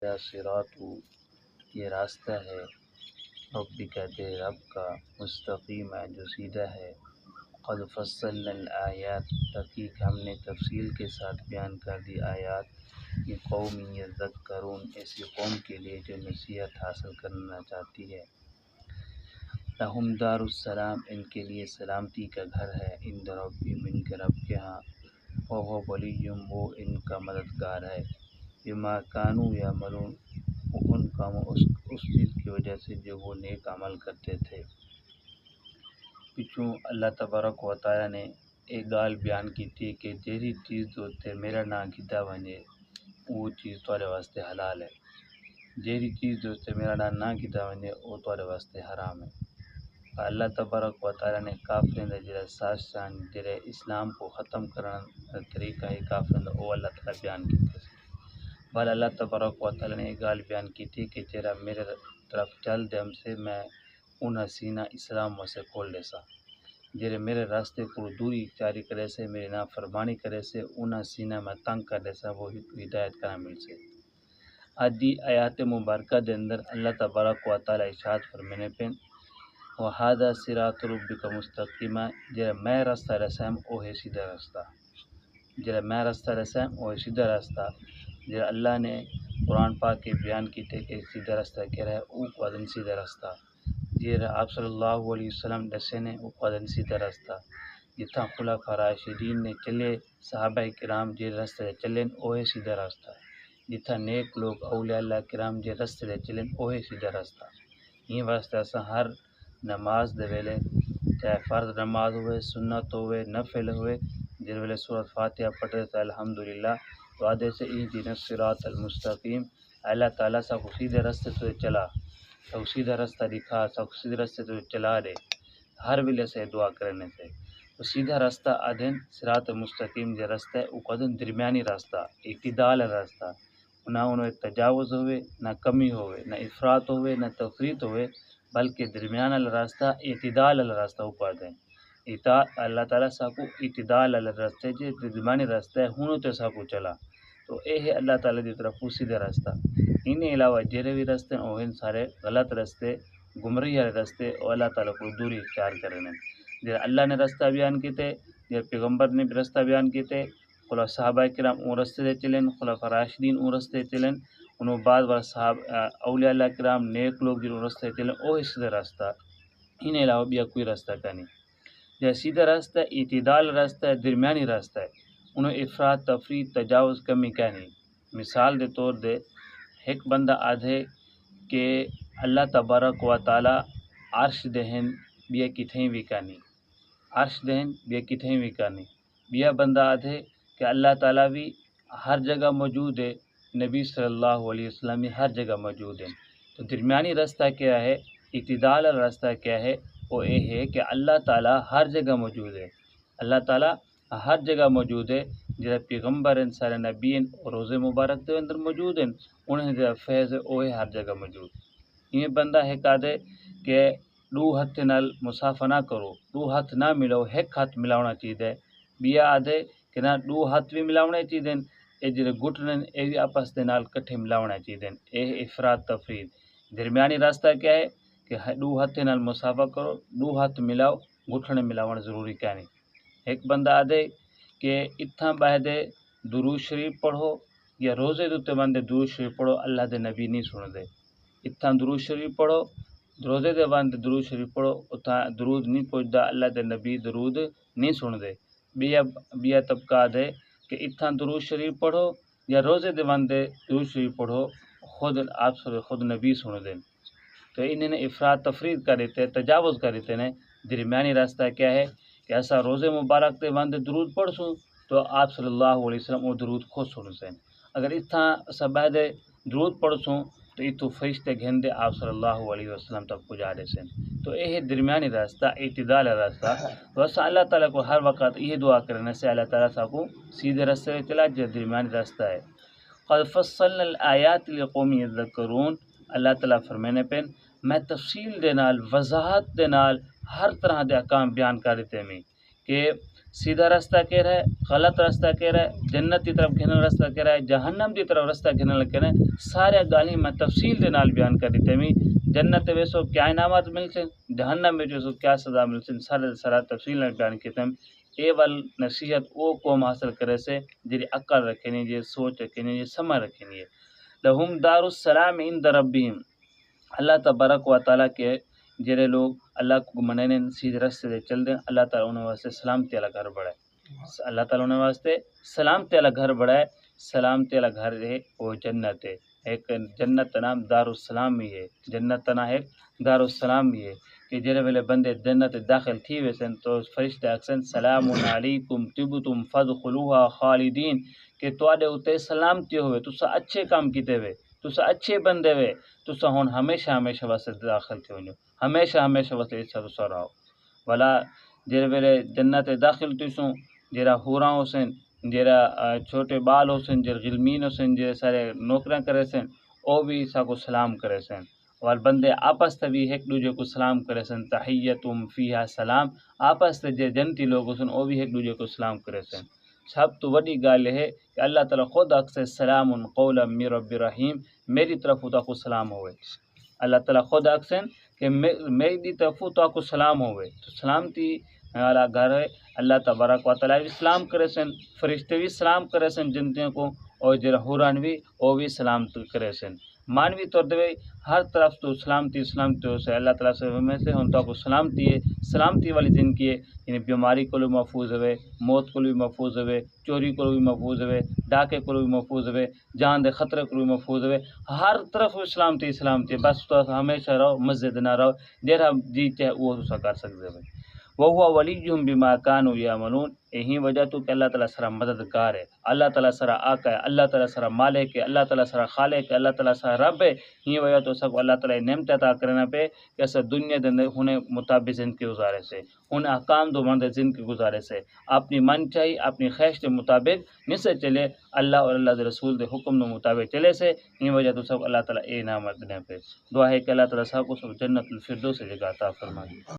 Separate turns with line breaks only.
یا صراط، یہ راستہ ہے ربی کا تیرے رب کا، مستقیم ہے جو سیدھا ہے۔ قد فصلنا الآیات، تحقیق ہم نے تفصیل کے ساتھ بیان کر دی آیات، یہ قوم یذکرون، ایسی قوم کے لیے جو نصیحت حاصل کرنا چاہتی ہے۔ لہم دار السلام، ان کے لیے سلامتی کا گھر ہے، عند ربہم، ان کے رب کے ہاں، وہو ولیہم، وہ ان کا مددگار ہے، بما کانوا یعملون، ان کاموں اس چیز کی وجہ سے جو وہ نیک عمل کرتے تھے۔ پچھوں اللہ تبارک و تعالیٰ نے ایک گال بیان کی تھی کہ جیڑی چیز جو تے میرا نا کیتا ونجے وہ چیز تھوڑے واسطے حلال ہے، جیڑی چیز جو تے میرا نا نہ کیتا ونجے وہ تھوڑے واسطے حرام ہے۔ اللہ تبارک و تعالیٰ نے کافریں دا جڑا ساز شان جڑے اسلام کو ختم کرنا طریقہ ہے کافریں دا، وہ اللہ تعالیٰ بیان کیتے ہیں۔ بل اللہ تبارک و تعالیٰ نے ایک گال بیان کی تھی کہ جڑا میرے طرف چل دے ہم سے، میں انہاں سینہ اسلام واسے کھول دے سا، جڑے میرے راستے کو دوری اختیاری کرے سے، میری نافرمانی کرے سے، انہاں سینہ میں تنگ کر دے سا، وہ ہدایت کرنا مل سے۔ آدھی آیات مبارکہ دے اندر اللہ تبارک و تعالیٰ ارشاد فرمینے پہ، وَهَذَا صِرَاطُ رَبِّكَ مُسْتَقِيمًا، جڑا میں راستہ رسام او ہے سیدھا راستہ، جڑا میں راستہ رسام او ہے سیدھا راستہ، جڑا اللہ نے قرآن پاک کے بیان کیتے کہ سیدھا راستہ کہہ رہا ہے، او قدن سیدھا راستہ، جڑا آپ صلی اللہ علیہ وسلم دسے نے او قدن سیدھا راستہ، جتھاں خلفاء راشدین نے چلے، صحابہ کرام جے راستے چلیں او ہے سیدھا راستہ، جتھاں نیک لوگ اولیاء اللہ کرام جے راستے چلیں او ہے سیدھا راستہ۔ یہ واسطے اساں ہر نماز دے ویلے، چاہے فرض نماز ہوئے، سنت ہوئے، نفل ہوئے، جس ویلے سورۃ فاتحہ پڑھتے تھے الحمدللہ تو آدھے سے اہدنا الصراط المستقیم، اللہ تعالیٰ سا کو سیدھے راستے تو چلا، سا سیدھا راستہ دکھا، سا سیدھے راستے تو چلا دے، ہر ویلے سے دعا کرنے سے۔ تو سیدھا راستہ آدھن صراط مستقیم جو راستہ ہے وہ قدن درمیانی راستہ، اعتدال راستہ، نہ انہیں تجاوز ہوئے، نہ کمی ہوئے، نہ افراط ہوئے، نہ تفریط ہوئے، بلکہ درمیان والا راستہ، اعتدال والا راستہ اوپر دیں۔ اللہ تعالیٰ سا کو اعتدال والا راستہ جو درمیانی راستہ ہے ہونوں تے سا کو چلا، تو اے ہے اللہ تعالیٰ دی طرف سیدھا راستہ۔ ان علاوہ جڑے بھی راستے ہیں وہ سارے غلط راستے، گمراہی والے راستے، اور اللہ تعالیٰ کو دوری اختیار کرنے۔ جب اللہ نے راستہ بیان کیتے، جب پیغمبر نے بھی راستہ بیان کیتے، خلفاء صحابہ کرام اون راستے دے چلیں، خلفاء راشدین اون راستے چلیں، انہوں بعد والا صحابہ اولیاء اللہ کرام نیک لوگ جنہوں راستے چلیں وہ ہے سیدھا راستہ، ان علاوہ بھی کوئی راستہ کا نہیں۔ جو سیدھا راستہ اعتدال راستہ ہے، درمیانی راستہ ہے، انہوں افراط تفریط تجاوز کمی کا نہیں۔ مثال دے طور دے ایک بندہ آدھے کہ اللہ تبارک و تعالیٰ عرش دہن بیا کتھیں بھی کا نہیں، عرش دہن بیا کتھیں بھی کا نہیں، بیا بندہ آدھے کہ اللہ تعالیٰ بھی ہر جگہ موجود ہے، نبی صلی اللہ علیہ وسلم بھی ہر جگہ موجود ہیں۔ تو درمیانی راستہ کیا ہے، اعتدال راستہ کیا ہے، وہ یہ ہے کہ اللہ تعالیٰ ہر جگہ موجود ہے، اللہ تعالیٰ ہر جگہ موجود ہے، جہاں پیغمبر ہیں، سارے نبی ہیں، اور روزے مبارک دے اندر موجود ہیں، انہیں جو فیض ہے وہ ہے ہر جگہ موجود۔ یہ بندہ ہے کہا دے کہ دو ہاتھ نال مسافہ نہ کرو، دو ہاتھ نہ ملاؤ، ایک ہاتھ ملاونا چاہیے، بیا آدھے کہ نہ دو ہاتھ بھی ملاونے چاہیے، یہ جڑے گھٹنے یہ بھی آپس دے نال کٹھے ملاونا چاہیے، یہ افراط تفریط۔ درمیانی راستہ کیا ہے کہ دو ہاتھ نال مسافہ کرو، دو ہاتھ ملاؤ، گھٹنے ملاونا ضروری کیا نہیں۔ ایک بندہ آدھے کہ اتھاں باہدے درود شریف پڑھو یا روزے دوتے باندے درود شریف پڑھو، اللہ دے نبی نہیں سن دے، اتھاں درود شریف پڑھو، روزے دے باندے درود شریف پڑھو، اتھاں درود نہیں پہنچدا، اللہ دے نبی درود نہیں سن دے۔ بیا طبقہ دے کہ اتھاں درود شریف پڑھو یا روزے دے باندے درود شریف پڑھو، خود آپ خود نبی سن دیں۔ تو انہیں افراط تفریط کر دیتے، تجاوز کر دیتے ہیں۔ درمیانی راستہ کیا ہے کہ ایسا روزے مبارک دے باندے درود پڑھ سوں تو آپ صلی اللہ علیہ وسلم وہ درود خود سن سیں، اگر اتھاں سبہ دے درود پڑھ سوں تو اتو فرشتے گھندے آپ صلی اللہ علیہ وسلم تک پہنچا دے سن۔ تو یہ درمیانی راستہ، اعتدال راستہ، تو ایسا اللہ تعالیٰ کو ہر وقت یہ دعا کرنے سے اللہ تعالیٰ صاحب کو سیدھے راستے چلا جو درمیانی راستہ ہے۔ قد فصلنا الآیات لقوم یذکرون، اللہ تعالیٰ فرمینے پہ میں تفصیل دے نال، وضاحت دے نال ہر طرح دے احکام بیان کر دیتے میں کہ سیدھا راستہ کہہ رہا ہے، غلط راستہ کہہ رہا ہے، جنت کی طرف گھنن راستہ کہہ رہا ہے، جہنم کی طرف راستہ گھنن کہہ رہا ہے، سارے گالی میں تفصیل دے نال بیان کر دیتے ہیں۔ جنت ویسو کیا انعامات ملتے ہیں، جہنم میں جو کیا سزا ملتے ہیں، سارے سارا تفصیل نال بیان کیتے ہیں۔ اے وال نصیحت او قوم حاصل کرے سے جی عقل رکھنی، جی سوچ رکھنی، جی سمجھ رکھنی ہے۔ لہم دار السلام عند ربہم، اللہ تبارک و تعالیٰ کے جڑے لوگ اللہ کو مننے سیدھے راستے دے چل دیں، اللہ تعالیٰ انہوں واسطے سلامتی والا گھر بڑھائے، اللہ تعالیٰ انہوں واسطے سلامتی والا گھر بڑھائے۔ سلامتی والا گھر ہے وہ جنت ہے، ایک جنت کا نام دار السلام بھی ہے، جنت کا نام ایک دار السلام بھی ہے کہ جڑے ویلے بندے جنت داخل تھی ویسن تو فرشتے آکسن سلام علیکم طبتم فادخلوها خالدین، کہ تواڈے اوتے سلامتی ہوئے، تسا اچھے کام کیتے ہوئے، تسا اچھے بندے ہوئے، تسا ہن ہمیشہ ہمیشہ واسطے داخل تھی ونجو، ہمیشہ ہمیشہ واسطے اس تسا رہو۔ ولا جڑے ویلے جنت داخل تیسوں جڑا ہوراں ہوسن، جڑا چھوٹے بال ہوسن، جڑے غلمین ہوسن، جڑے سارے نوکریاں کرے سن، او بھی سا کو سلام کرے سن، اور بندے آپس تے بھی ایک دوسرے کو سلام کرے سن، تحیتم فیہا سلام، آپس تے جے جنتی لوگ ہوسن او بھی ایک دوسرے کو سلام کرے سن۔ سب تو بڑی گل ہے کہ اللہ تعالیٰ خود اکثر سلام قولا من رب رحیم، میری طرف تو کو سلام ہوئے، اللہ تعالیٰ خود اکثر کہ میری طرف تو کو سلام ہوئے، تو سلامتی والا گھر ہے۔ اللہ تبارک و تعالیٰ بھی سلام کرے سن، فرشتے بھی سلام کرے سن جنتیوں کو، اور جڑا حوران بھی وہ بھی سلام کرے سن۔ مانوی طور دے ہر طرف تو سلامتی سلامتی ہو سے اللہ تعالیٰ سے میں سے ہوں تو کو سلامتی ہے، سلامتی والی زندگی ہے، یعنی بیماری کو بھی محفوظ ہوئے، موت کو بھی محفوظ ہوئے، چوری کو بھی محفوظ ہوئے، ڈاکے کو بھی محفوظ ہوئے، جان دے خطرے کو بھی محفوظ ہوئے، ہر طرف سلامتی سلامتی ہے۔ بس تو ہمیشہ رہو، مسجد نہ رہو، جہاں جی چاہے وہ تسا کر سکتے ہو۔ وَهُوَ وَلِيُّهُم بِمَا كَانُوا يَعْمَلُونَ، یہی وجہ تو کہ اللہ تعالیٰ سرا مددگار ہے، اللہ تعالیٰ سرا آقا ہے، اللہ تعالیٰ سرا مالک ہے، اللہ تعالیٰ سرا خالق ہے، اللہ تعالیٰ سرا رب ہے۔ یہ وجہ تو سب اللہ تعالیٰ نعمت عطا کرنا پہ کہ ایسا دنیا دے اندر مطابق زندگی گزارے سے، انہیں احکام دو مند زندگی گزارے سے، اپنی من چاہی اپنی خواہش کے مطابق نہیں سے چلے، اللہ اور اللہ کے رسول دے حکم کے مطابق چلے سے۔ یہ وجہ تو سب اللہ تعالیٰ اے نعمت دینے پہ دعا ہے کہ اللہ تعالیٰ سب کو سب جنت الفردوس سے جگہ عطا فرمائے۔